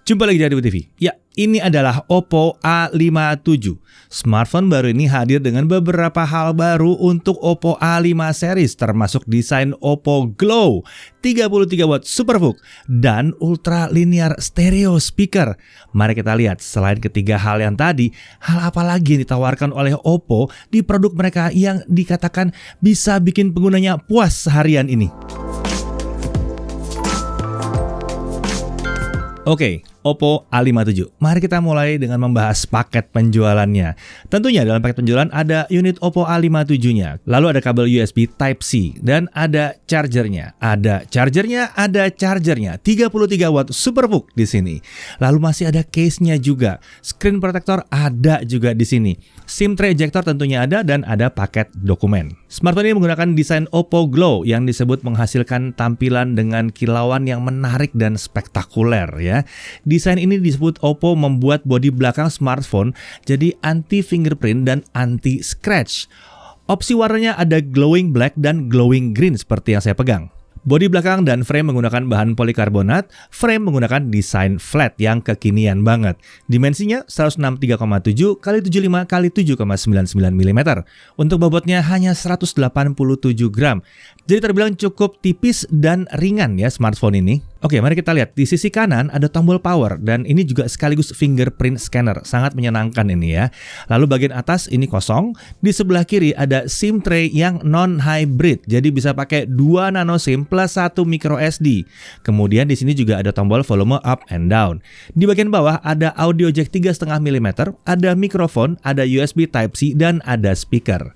Jumpa lagi di Adibu TV. Ya, ini adalah Oppo A57. Smartphone baru ini hadir dengan beberapa hal baru untuk Oppo A5 series, termasuk desain Oppo Glow, 33 watt SuperVOOC, dan Ultra Linear Stereo Speaker. Mari kita lihat, selain ketiga hal yang tadi, hal apa lagi yang ditawarkan oleh Oppo di produk mereka yang dikatakan bisa bikin penggunanya puas seharian ini. Oke, Oppo A57. Mari kita mulai dengan membahas paket penjualannya. Tentunya dalam paket penjualan ada unit Oppo A57-nya. Lalu ada kabel USB Type-C dan ada chargernya. Ada chargernya. 33 watt SuperVOOC di sini. Lalu masih ada case-nya juga. Screen protector ada juga di sini. SIM tray ejector tentunya ada dan ada paket dokumen. Smartphone ini menggunakan desain Oppo Glow yang disebut menghasilkan tampilan dengan kilauan yang menarik dan spektakuler ya. Desain ini disebut Oppo membuat bodi belakang smartphone jadi anti fingerprint dan anti scratch. Opsi warnanya ada glowing black dan glowing green seperti yang saya pegang. Bodi belakang dan frame menggunakan bahan polikarbonat, frame menggunakan desain flat yang kekinian banget. Dimensinya 163,7 x 75 x 7,99 mm. Untuk bobotnya hanya 187 gram. Jadi terbilang cukup tipis dan ringan ya smartphone ini. Oke, mari kita lihat. Di sisi kanan ada tombol power dan ini juga sekaligus fingerprint scanner. Sangat menyenangkan ini ya. Lalu bagian atas ini kosong. Di sebelah kiri ada SIM tray yang non-hybrid. Jadi bisa pakai 2 nano SIM plus 1 micro SD. Kemudian di sini juga ada tombol volume up and down. Di bagian bawah ada audio jack 3,5 mm, ada mikrofon, ada USB Type-C dan ada speaker.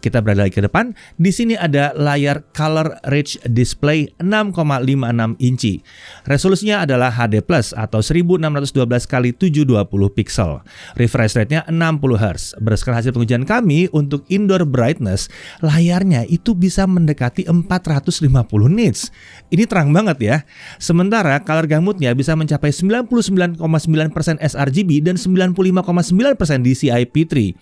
Kita berada lagi ke depan. Di sini ada layar Color Rich Display 6,56 inci. Resolusinya adalah HD+ atau 1612 x 720 pixel. Refresh rate-nya 60 Hz. Berdasarkan hasil pengujian kami untuk indoor brightness, layarnya itu bisa mendekati 450 nits. Ini terang banget ya. Sementara color gamutnya bisa mencapai 99,9% sRGB dan 95,9% DCI-P3.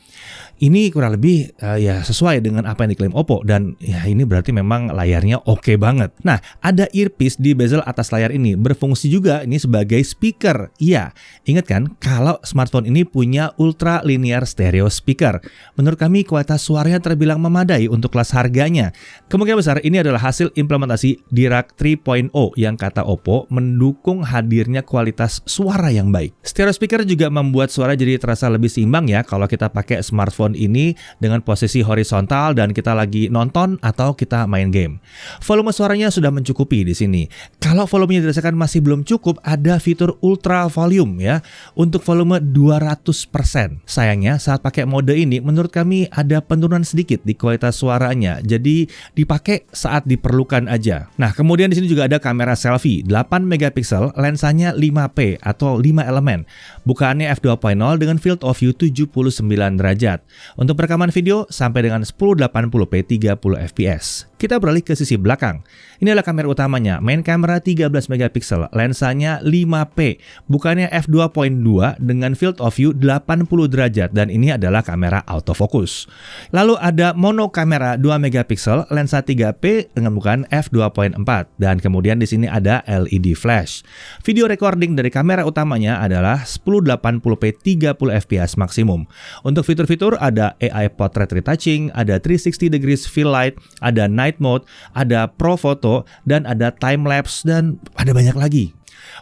Ini kurang lebih ya sesuai dengan apa yang diklaim Oppo dan ya ini berarti memang layarnya oke banget. Nah, ada earpiece di bezel atas layar ini, berfungsi juga ini sebagai speaker. Iya, ingat kan kalau smartphone ini punya Ultra Linear Stereo Speaker. Menurut kami kualitas suaranya terbilang memadai untuk kelas harganya. Kemungkinan besar ini adalah hasil implementasi Dirac 3.0 yang kata Oppo mendukung hadirnya kualitas suara yang baik. Stereo speaker juga membuat suara jadi terasa lebih seimbang ya kalau kita pakai smartphone ini dengan posisi horizontal dan kita lagi nonton atau kita main game. Volume suaranya sudah mencukupi di sini. Kalau volumenya dirasakan masih belum cukup, ada fitur ultra volume ya untuk volume 200%. Sayangnya saat pakai mode ini menurut kami ada penurunan sedikit di kualitas suaranya. Jadi dipakai saat diperlukan aja. Nah, kemudian di sini juga ada kamera selfie 8 megapiksel, lensanya 5P atau 5 elemen. Bukaannya f2.0 dengan field of view 79 derajat. Untuk perekaman video sampai dengan 1080p 30 fps. Kita beralih ke sisi belakang. Ini adalah kamera utamanya, main kamera 13 megapiksel, lensanya 5P, bukannya f2.2 dengan field of view 80 derajat dan ini adalah kamera autofocus. Lalu ada mono kamera 2 megapiksel, lensa 3P dengan bukaan f2.4 dan kemudian di sini ada LED flash. Video recording dari kamera utamanya adalah 1080p 30 fps maksimum. Untuk fitur-fitur ada AI portrait retouching, ada 360 degrees fill light, ada night mode, ada pro photo, dan ada time lapse, dan ada banyak lagi.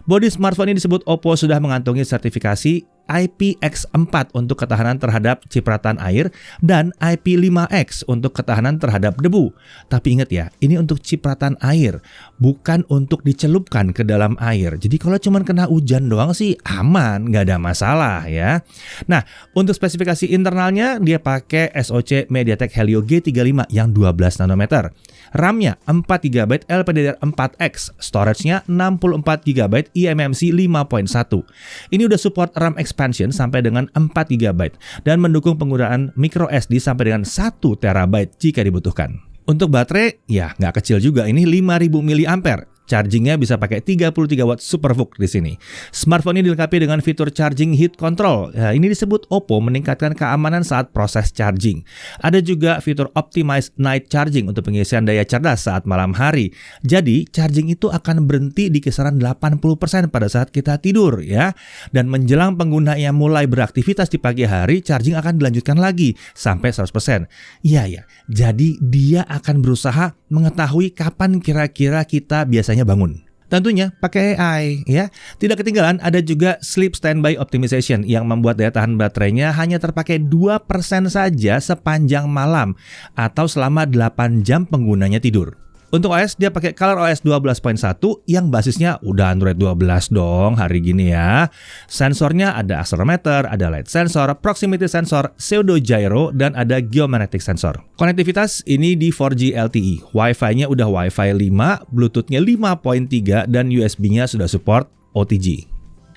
Bodi smartphone ini disebut Oppo sudah mengantongi sertifikasi IPX4 untuk ketahanan terhadap cipratan air dan IP5X untuk ketahanan terhadap debu. Tapi ingat ya, ini untuk cipratan air, bukan untuk dicelupkan ke dalam air. Jadi kalau cuma kena hujan doang sih aman, nggak ada masalah ya. Nah, untuk spesifikasi internalnya dia pakai SoC MediaTek Helio G35 yang 12 nanometer. RAM-nya 4GB LPDDR4X, storage-nya 64GB eMMC 5.1. Ini udah support RAM expansion sampai dengan 4GB dan mendukung penggunaan micro SD sampai dengan 1TB jika dibutuhkan. Untuk baterai, ya nggak kecil juga, ini 5000 mAh. Chargingnya bisa pakai 33 watt SuperVOOC di sini. Smartphone ini dilengkapi dengan fitur charging heat control. Ya, ini disebut Oppo meningkatkan keamanan saat proses charging. Ada juga fitur optimized night charging untuk pengisian daya cerdas saat malam hari. Jadi, charging itu akan berhenti di kisaran 80% pada saat kita tidur ya. Dan menjelang pengguna yang mulai beraktivitas di pagi hari, charging akan dilanjutkan lagi sampai 100%. Iya. Jadi, dia akan berusaha mengetahui kapan kira-kira kita biasanya bangun. Tentunya pakai AI ya. Tidak ketinggalan ada juga Sleep Standby Optimization yang membuat daya tahan baterainya hanya terpakai 2% saja sepanjang malam atau selama 8 jam penggunanya tidur. Untuk OS dia pakai ColorOS 12.1 yang basisnya udah Android 12 dong hari gini ya. Sensornya ada accelerometer, ada light sensor, proximity sensor, pseudo gyro, dan ada geomagnetic sensor. Konektivitas ini di 4G LTE. Wi-Fi-nya udah Wi-Fi 5, Bluetooth-nya 5.3, dan USB-nya sudah support OTG.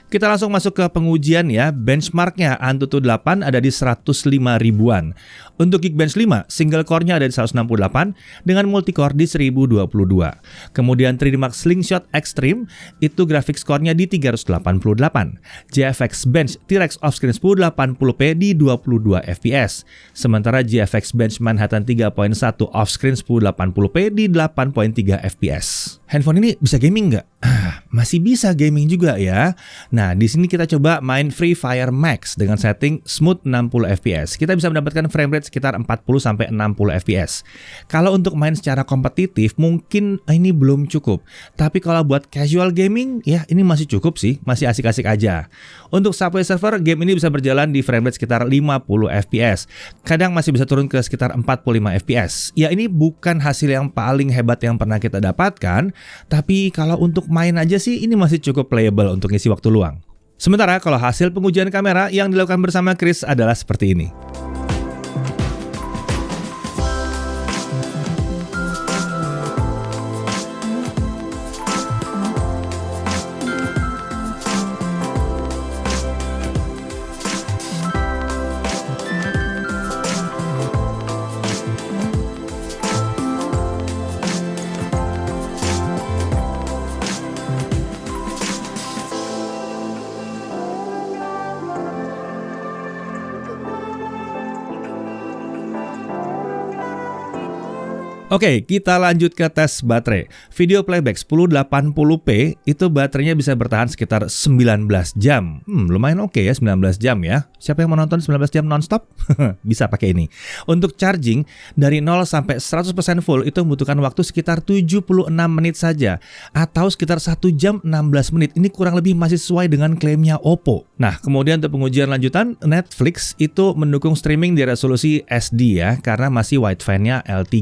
Kita langsung masuk ke pengujian ya. Benchmarknya Antutu 8 ada di 105 ribuan. Untuk Geekbench 5, single core-nya ada di 168 dengan multicore di 1022. Kemudian 3D Mark Slingshot Extreme itu graphics core-nya di 388. GFX Bench T-Rex Offscreen 1080p di 22 fps. Sementara GFX Bench Manhattan 3.1 Offscreen 1080p di 8.3 fps. Handphone ini bisa gaming nggak? Masih bisa gaming juga ya. Nah, di sini kita coba main Free Fire Max dengan setting smooth 60 fps. Kita bisa mendapatkan frame rate sekitar 40-60 fps. Kalau untuk main secara kompetitif mungkin ini belum cukup. Tapi kalau buat casual gaming ya ini masih cukup sih, masih asik-asik aja. Untuk Subway Surfer, game ini bisa berjalan di frame rate sekitar 50 fps. Kadang masih bisa turun ke sekitar 45 fps. Ya ini bukan hasil yang paling hebat yang pernah kita dapatkan, tapi kalau untuk main aja sih ini masih cukup playable untuk ngisi waktu luang. Sementara kalau hasil pengujian kamera yang dilakukan bersama Chris adalah seperti ini. Oke, kita lanjut ke tes baterai. Video playback 1080p itu baterainya bisa bertahan sekitar 19 jam. Lumayan oke ya 19 jam ya. Siapa yang mau nonton 19 jam nonstop? Bisa pakai ini. Untuk charging dari 0 sampai 100% full itu membutuhkan waktu sekitar 76 menit saja atau sekitar 1 jam 16 menit. Ini kurang lebih masih sesuai dengan klaimnya Oppo. Nah, kemudian untuk pengujian lanjutan, Netflix itu mendukung streaming di resolusi SD ya karena masih wideband-nya L3.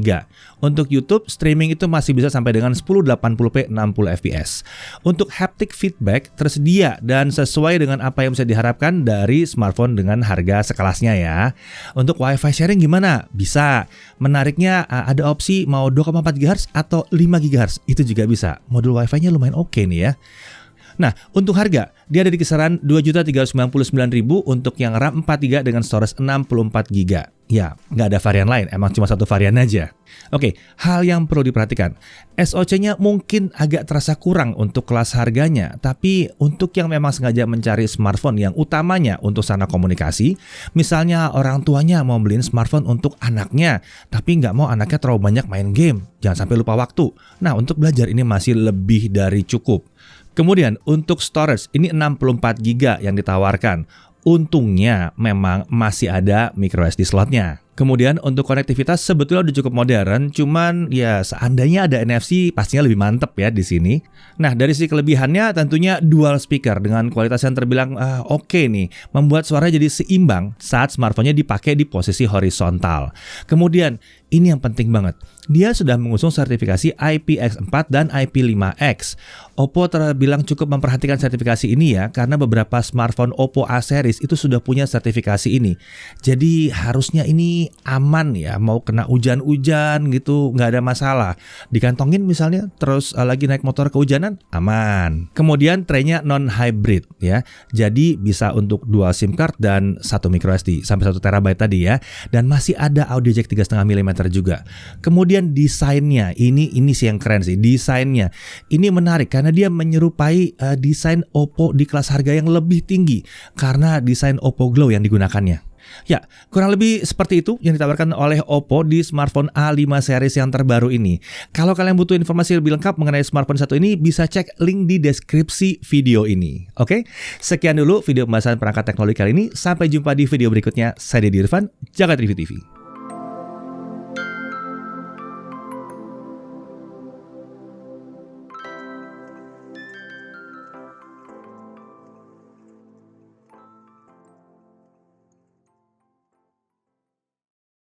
Untuk YouTube, streaming itu masih bisa sampai dengan 1080p 60 fps. Untuk haptic feedback tersedia dan sesuai dengan apa yang bisa diharapkan dari smartphone dengan harga sekelasnya ya. Untuk Wi-Fi sharing gimana? Bisa. Menariknya ada opsi mau 2,4 GHz atau 5 GHz. Itu juga bisa. Modul Wi-Fi-nya lumayan oke nih ya. Nah, untuk harga, dia ada di kisaran 2.399.000 untuk yang RAM 4GB dengan storage 64GB. Ya, nggak ada varian lain, emang cuma satu varian aja. Oke, hal yang perlu diperhatikan. SoC-nya mungkin agak terasa kurang untuk kelas harganya, tapi untuk yang memang sengaja mencari smartphone yang utamanya untuk sarana komunikasi, misalnya orang tuanya mau beliin smartphone untuk anaknya, tapi nggak mau anaknya terlalu banyak main game, jangan sampai lupa waktu. Nah, untuk belajar ini masih lebih dari cukup. Kemudian untuk storage ini 64GB yang ditawarkan. Untungnya memang masih ada microSD slotnya. Kemudian untuk konektivitas sebetulnya udah cukup modern, cuman ya seandainya ada NFC pastinya lebih mantep ya di sini. Nah, dari sisi kelebihannya tentunya dual speaker dengan kualitas yang terbilang oke nih, membuat suara jadi seimbang saat smartphone-nya dipakai di posisi horizontal. Kemudian ini yang penting banget, dia sudah mengusung sertifikasi IPX4 dan IP5X. Oppo terbilang cukup memperhatikan sertifikasi ini ya, karena beberapa smartphone Oppo A series itu sudah punya sertifikasi ini. Jadi harusnya ini aman ya, mau kena hujan-hujan gitu nggak ada masalah. Dikantongin misalnya terus lagi naik motor kehujanan, aman. Kemudian traynya non-hybrid ya, jadi bisa untuk dual SIM card dan 1 microSD sampai 1 TB tadi ya. Dan masih ada audio jack 3,5 mm pintar juga. Kemudian desainnya, ini sih yang keren sih, desainnya. Ini menarik karena dia menyerupai desain Oppo di kelas harga yang lebih tinggi karena desain Oppo Glow yang digunakannya. Ya, kurang lebih seperti itu yang ditawarkan oleh Oppo di smartphone A5 series yang terbaru ini. Kalau kalian butuh informasi lebih lengkap mengenai smartphone satu ini, bisa cek link di deskripsi video ini. Oke, sekian dulu video pembahasan perangkat teknologi kali ini. Sampai jumpa di video berikutnya. Saya Deddy Irfan, Jagat Review TV.